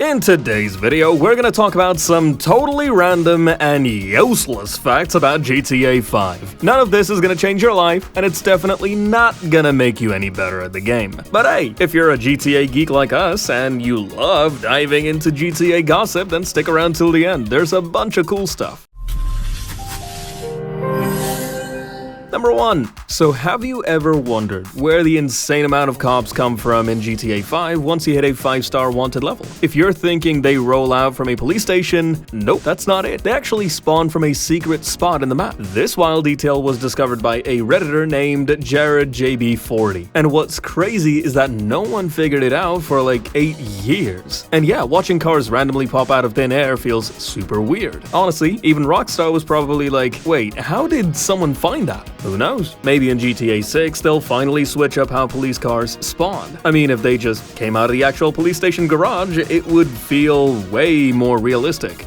In today's video, we're gonna talk about some totally random and useless facts about GTA 5. None of this is gonna change your life, and it's definitely not gonna make you any better at the game. But hey, if you're a GTA geek like us, and you love diving into GTA gossip, then stick around till the end. There's a bunch of cool stuff. Number 1. So have you ever wondered where the insane amount of cops come from in GTA 5 once you hit a 5-star wanted level? If you're thinking they roll out from a police station, nope, that's not it. They actually spawn from a secret spot in the map. This wild detail was discovered by a Redditor named JaredJB40. And what's crazy is that no one figured it out for like 8 years. And yeah, watching cars randomly pop out of thin air feels super weird. Honestly, even Rockstar was probably like, wait, how did someone find that? Who knows? Maybe in GTA 6, they'll finally switch up how police cars spawn. I mean, if they just came out of the actual police station garage, it would feel way more realistic.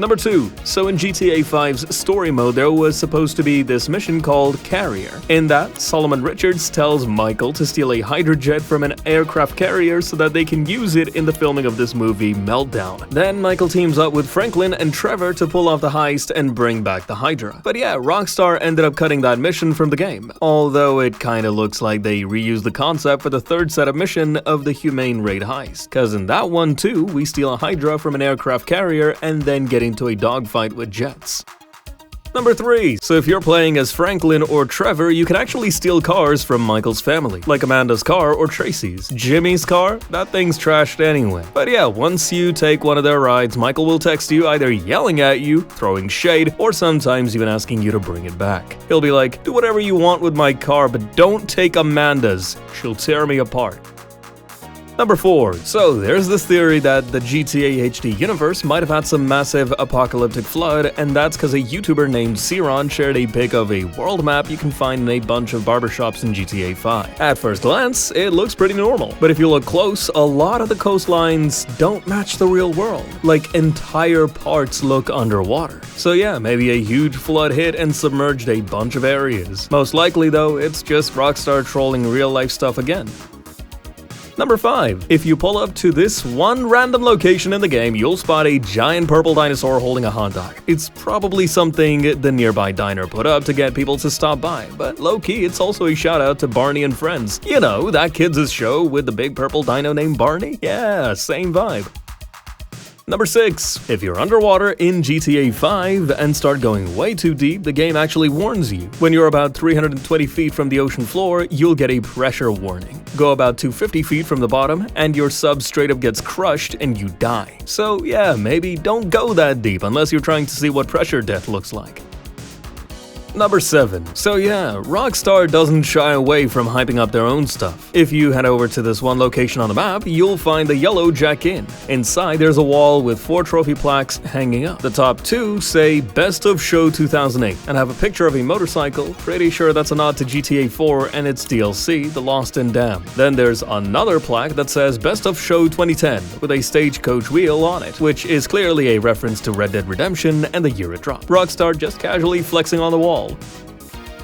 Number 2. So in GTA 5's story mode, there was supposed to be this mission called Carrier. In that, Solomon Richards tells Michael to steal a Hydra jet from an aircraft carrier so that they can use it in the filming of this movie, Meltdown. Then Michael teams up with Franklin and Trevor to pull off the heist and bring back the Hydra. But yeah, Rockstar ended up cutting that mission from the game, although it kinda looks like they reused the concept for the third setup mission of the Humane Raid heist. Cause in that one too, we steal a Hydra from an aircraft carrier and then get into a dogfight with jets. Number 3. So if you're playing as Franklin or Trevor, you can actually steal cars from Michael's family, like Amanda's car or Tracy's. Jimmy's car? That thing's trashed anyway. But yeah, once you take one of their rides, Michael will text you either yelling at you, throwing shade, or sometimes even asking you to bring it back. He'll be like, do whatever you want with my car, but don't take Amanda's. She'll tear me apart. Number 4. So there's this theory that the GTA HD universe might have had some massive apocalyptic flood, and that's because a YouTuber named Siron shared a pic of a world map you can find in a bunch of barbershops in GTA 5. At first glance, it looks pretty normal, but if you look close, a lot of the coastlines don't match the real world. Like, entire parts look underwater. So yeah, maybe a huge flood hit and submerged a bunch of areas. Most likely though, it's just Rockstar trolling real life stuff again. Number 5. If you pull up to this one random location in the game, you'll spot a giant purple dinosaur holding a hot dog. It's probably something the nearby diner put up to get people to stop by, but low-key, it's also a shout-out to Barney and Friends. You know, that kids' show with the big purple dino named Barney? Yeah, same vibe. Number 6. If you're underwater in GTA 5 and start going way too deep, the game actually warns you. When you're about 320 feet from the ocean floor, you'll get a pressure warning. Go about 250 feet from the bottom, and your sub straight up gets crushed and you die. So yeah, maybe don't go that deep unless you're trying to see what pressure death looks like. Number 7. So yeah, Rockstar doesn't shy away from hyping up their own stuff. If you head over to this one location on the map, you'll find the yellow Jack Inn. Inside, there's a wall with 4 trophy plaques hanging up. The top 2 say Best of Show 2008 and have a picture of a motorcycle. Pretty sure that's a nod to GTA 4 and its DLC, The Lost and Damned. Then there's another plaque that says Best of Show 2010 with a stagecoach wheel on it, which is clearly a reference to Red Dead Redemption and the year it dropped. Rockstar just casually flexing on the wall.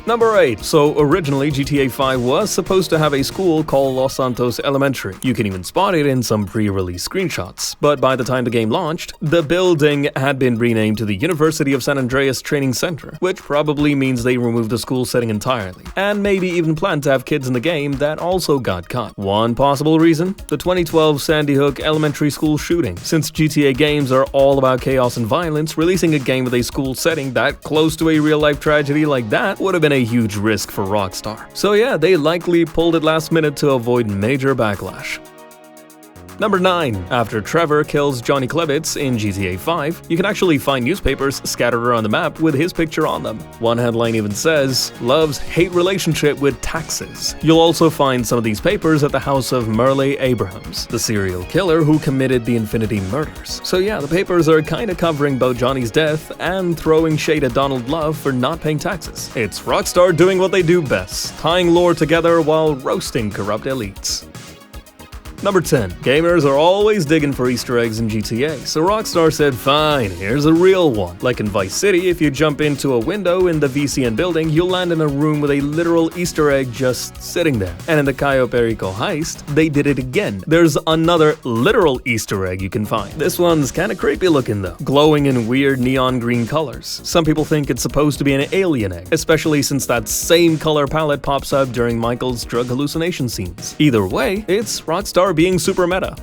Number 8. So originally GTA 5 was supposed to have a school called Los Santos Elementary. You can even spot it in some pre-release screenshots. But by the time the game launched, the building had been renamed to the University of San Andreas Training Center, which probably means they removed the school setting entirely, and maybe even planned to have kids in the game that also got caught. One possible reason? The 2012 Sandy Hook Elementary School shooting. Since GTA games are all about chaos and violence, releasing a game with a school setting that close to a real-life tragedy like that would have been a huge risk for Rockstar. So yeah, they likely pulled it last minute to avoid major backlash. Number 9. After Trevor kills Johnny Klevitz in GTA 5, you can actually find newspapers scattered around the map with his picture on them. One headline even says, Love's hate relationship with taxes. You'll also find some of these papers at the house of Merle Abrahams, the serial killer who committed the Infinity murders. So yeah, the papers are kinda covering both Johnny's death and throwing shade at Donald Love for not paying taxes. It's Rockstar doing what they do best, tying lore together while roasting corrupt elites. Number 10. Gamers are always digging for Easter eggs in GTA, so Rockstar said fine, here's a real one. Like in Vice City, if you jump into a window in the VCN building, you'll land in a room with a literal Easter egg just sitting there. And in the Cayo Perico heist, they did it again. There's another literal Easter egg you can find. This one's kinda creepy looking though, glowing in weird neon green colors. Some people think it's supposed to be an alien egg, especially since that same color palette pops up during Michael's drug hallucination scenes. Either way, it's Rockstar being super meta.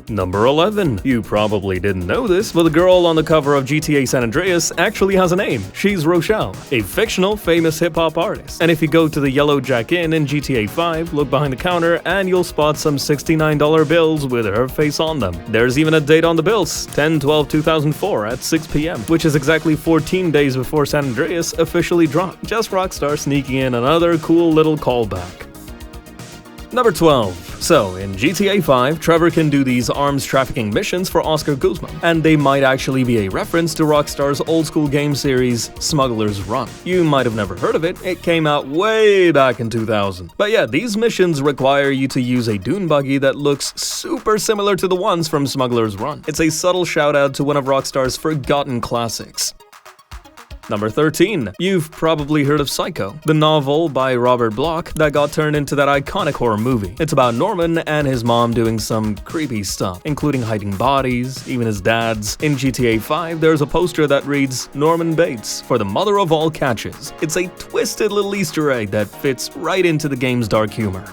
Number 11. You probably didn't know this, but the girl on the cover of GTA San Andreas actually has a name. She's Rochelle, a fictional famous hip-hop artist. And if you go to the Yellow Jack Inn in GTA 5, look behind the counter and you'll spot some $69 bills with her face on them. There's even a date on the bills, 10/12/2004 at 6 p.m., which is exactly 14 days before San Andreas officially dropped. Just Rockstar sneaking in another cool little callback. Number 12. So, in GTA 5, Trevor can do these arms trafficking missions for Oscar Guzman, and they might actually be a reference to Rockstar's old-school game series, Smuggler's Run. You might have never heard of it, it came out way back in 2000. But yeah, these missions require you to use a dune buggy that looks super similar to the ones from Smuggler's Run. It's a subtle shout-out to one of Rockstar's forgotten classics. Number 13. You've probably heard of Psycho, the novel by Robert Bloch that got turned into that iconic horror movie. It's about Norman and his mom doing some creepy stuff, including hiding bodies, even his dad's. In GTA 5, there's a poster that reads, Norman Bates, for the mother of all catches. It's a twisted little Easter egg that fits right into the game's dark humor.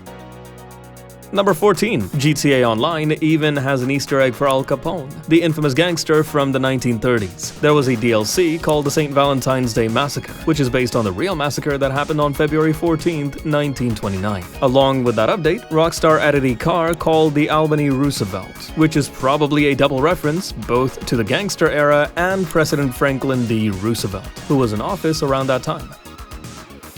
Number 14. GTA Online even has an Easter egg for Al Capone, the infamous gangster from the 1930s. There was a DLC called the St. Valentine's Day Massacre, which is based on the real massacre that happened on February 14th, 1929. Along with that update, Rockstar added a car called the Albany Roosevelt, which is probably a double reference both to the gangster era and President Franklin D. Roosevelt, who was in office around that time.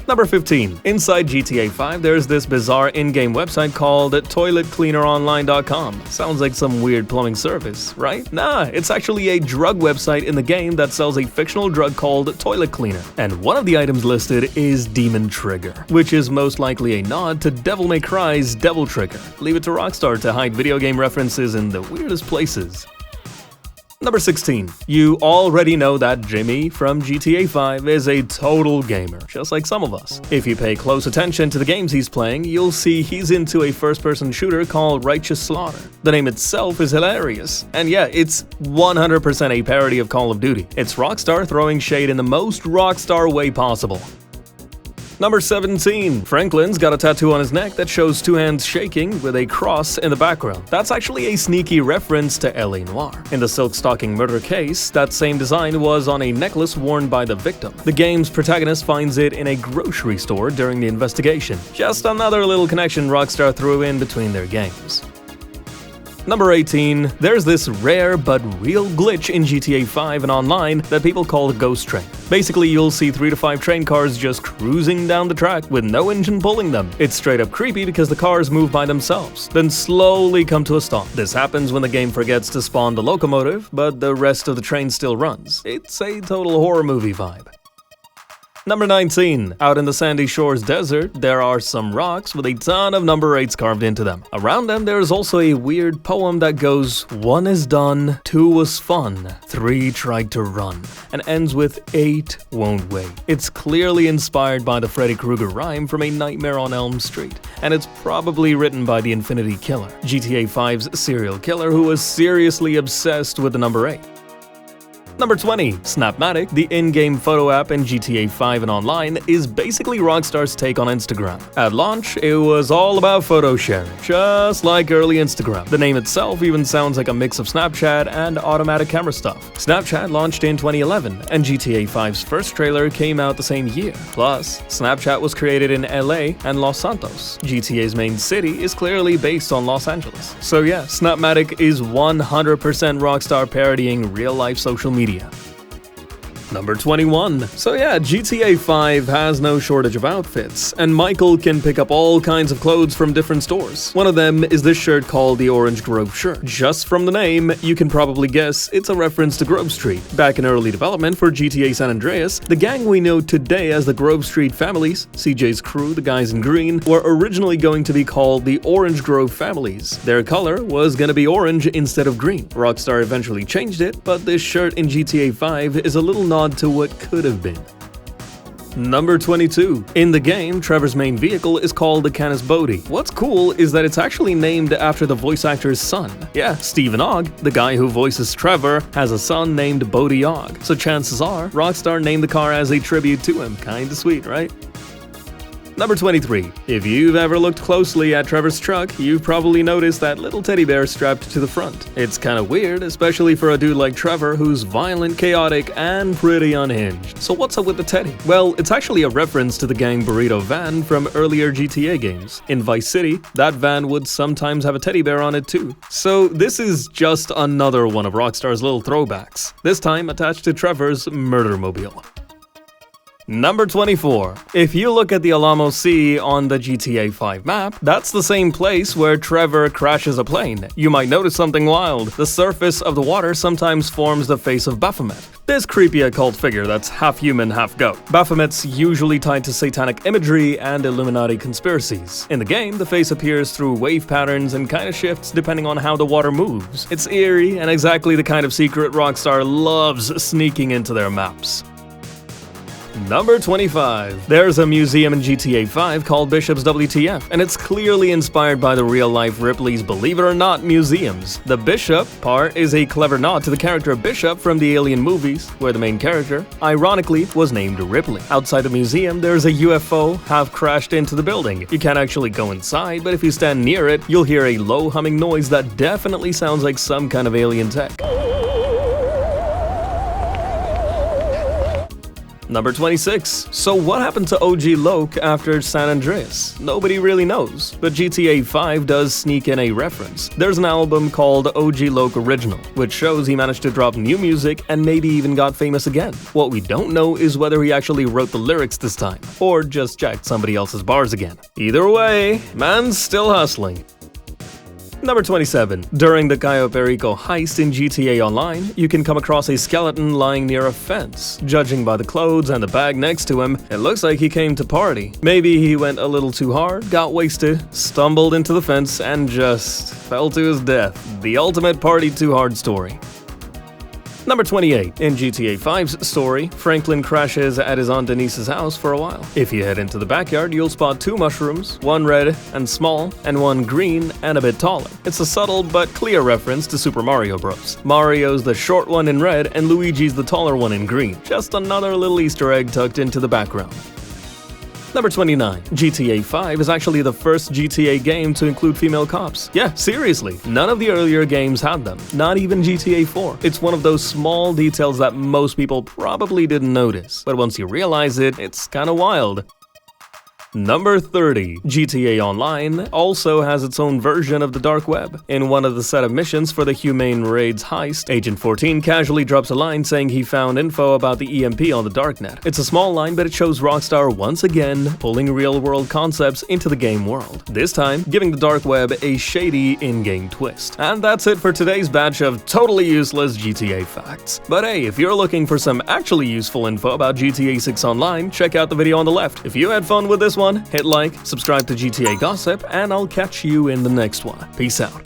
Number 15. Inside GTA 5, there's this bizarre in-game website called toiletcleaneronline.com. Sounds like some weird plumbing service, right? Nah, it's actually a drug website in the game that sells a fictional drug called Toilet Cleaner. And one of the items listed is Demon Trigger, which is most likely a nod to Devil May Cry's Devil Trigger. Leave it to Rockstar to hide video game references in the weirdest places. Number 16. You already know that Jimmy from GTA 5 is a total gamer, just like some of us. If you pay close attention to the games he's playing, you'll see he's into a first-person shooter called Righteous Slaughter. The name itself is hilarious. And yeah, it's 100% a parody of Call of Duty. It's Rockstar throwing shade in the most Rockstar way possible. Number 17. Franklin's got a tattoo on his neck that shows two hands shaking with a cross in the background. That's actually a sneaky reference to LA Noire. In the silk stocking murder case, that same design was on a necklace worn by the victim. The game's protagonist finds it in a grocery store during the investigation. Just another little connection Rockstar threw in between their games. Number 18. There's this rare but real glitch in GTA 5 and online that people call the Ghost Train. Basically, you'll see 3 to 5 train cars just cruising down the track with no engine pulling them. It's straight up creepy because the cars move by themselves, then slowly come to a stop. This happens when the game forgets to spawn the locomotive, but the rest of the train still runs. It's a total horror movie vibe. Number 19. Out in the Sandy Shores Desert, there are some rocks with a ton of number 8s carved into them. Around them, there's also a weird poem that goes, 1 is done, 2 was fun, 3 tried to run, and ends with 8 won't wait. It's clearly inspired by the Freddy Krueger rhyme from A Nightmare on Elm Street, and it's probably written by the Infinity Killer, GTA 5's serial killer who was seriously obsessed with the number 8. Number 20. Snapmatic, the in-game photo app in GTA 5 and online, is basically Rockstar's take on Instagram. At launch, it was all about photo sharing, just like early Instagram. The name itself even sounds like a mix of Snapchat and automatic camera stuff. Snapchat launched in 2011, and GTA 5's first trailer came out the same year. Plus, Snapchat was created in LA and Los Santos. GTA's main city is clearly based on Los Angeles. So yeah, Snapmatic is 100% Rockstar parodying real-life social media. Number 21. So yeah, GTA 5 has no shortage of outfits, and Michael can pick up all kinds of clothes from different stores. One of them is this shirt called the Orange Grove shirt. Just from the name, you can probably guess it's a reference to Grove Street. Back in early development for GTA San Andreas, the gang we know today as the Grove Street families, CJ's crew, the guys in green, were originally going to be called the Orange Grove families. Their color was gonna be orange instead of green. Rockstar eventually changed it, but this shirt in GTA 5 is a little nod to what could have been. Number 22. In the game, Trevor's main vehicle is called the Canis Bodhi. What's cool is that it's actually named after the voice actor's son. Yeah, Stephen Ogg, the guy who voices Trevor, has a son named Bodhi Ogg. So chances are, Rockstar named the car as a tribute to him. Kinda sweet, right? Number 23. If you've ever looked closely at Trevor's truck, you've probably noticed that little teddy bear strapped to the front. It's kinda weird, especially for a dude like Trevor who's violent, chaotic, and pretty unhinged. So what's up with the teddy? Well, it's actually a reference to the gang burrito van from earlier GTA games. In Vice City, that van would sometimes have a teddy bear on it too. So this is just another one of Rockstar's little throwbacks, this time attached to Trevor's murder mobile. Number 24. If you look at the Alamo Sea on the GTA 5 map, that's the same place where Trevor crashes a plane. You might notice something wild. The surface of the water sometimes forms the face of Baphomet, this creepy occult figure that's half human, half goat. Baphomet's usually tied to satanic imagery and Illuminati conspiracies. In the game, the face appears through wave patterns and kinda shifts depending on how the water moves. It's eerie and exactly the kind of secret Rockstar loves sneaking into their maps. Number 25. There's a museum in GTA 5 called Bishop's WTF, and it's clearly inspired by the real-life Ripley's Believe It or Not museums. The Bishop part is a clever nod to the character Bishop from the Alien movies, where the main character, ironically, was named Ripley. Outside the museum, there's a UFO half crashed into the building. You can't actually go inside, but if you stand near it, you'll hear a low humming noise that definitely sounds like some kind of alien tech. Number 26. So what happened to OG Loke after San Andreas? Nobody really knows, but GTA 5 does sneak in a reference. There's an album called OG Loke Original, which shows he managed to drop new music and maybe even got famous again. What we don't know is whether he actually wrote the lyrics this time, or just jacked somebody else's bars again. Either way, man's still hustling. Number 27. During the Cayo Perico heist in GTA Online, you can come across a skeleton lying near a fence. Judging by the clothes and the bag next to him, it looks like he came to party. Maybe he went a little too hard, got wasted, stumbled into the fence, and just fell to his death. The ultimate party too hard story. Number 28. In GTA 5's story, Franklin crashes at his Aunt Denise's house for a while. If you head into the backyard, you'll spot two mushrooms, one red and small, and one green and a bit taller. It's a subtle but clear reference to Super Mario Bros. Mario's the short one in red and Luigi's the taller one in green. Just another little Easter egg tucked into the background. Number 29. GTA 5 is actually the first GTA game to include female cops. Yeah, seriously, none of the earlier games had them, not even GTA 4. It's one of those small details that most people probably didn't notice, but once you realize it, it's kinda wild. Number 30. GTA Online also has its own version of the dark web. In one of the set of missions for the Humane Raids heist, Agent 14 casually drops a line saying he found info about the EMP on the darknet. It's a small line, but it shows Rockstar once again pulling real-world concepts into the game world, this time giving the dark web a shady in-game twist. And that's it for today's batch of totally useless GTA facts. But hey, if you're looking for some actually useful info about GTA 6 Online, check out the video on the left. If you had fun with this one, hit like, subscribe to GTA Gossip, and I'll catch you in the next one. Peace out.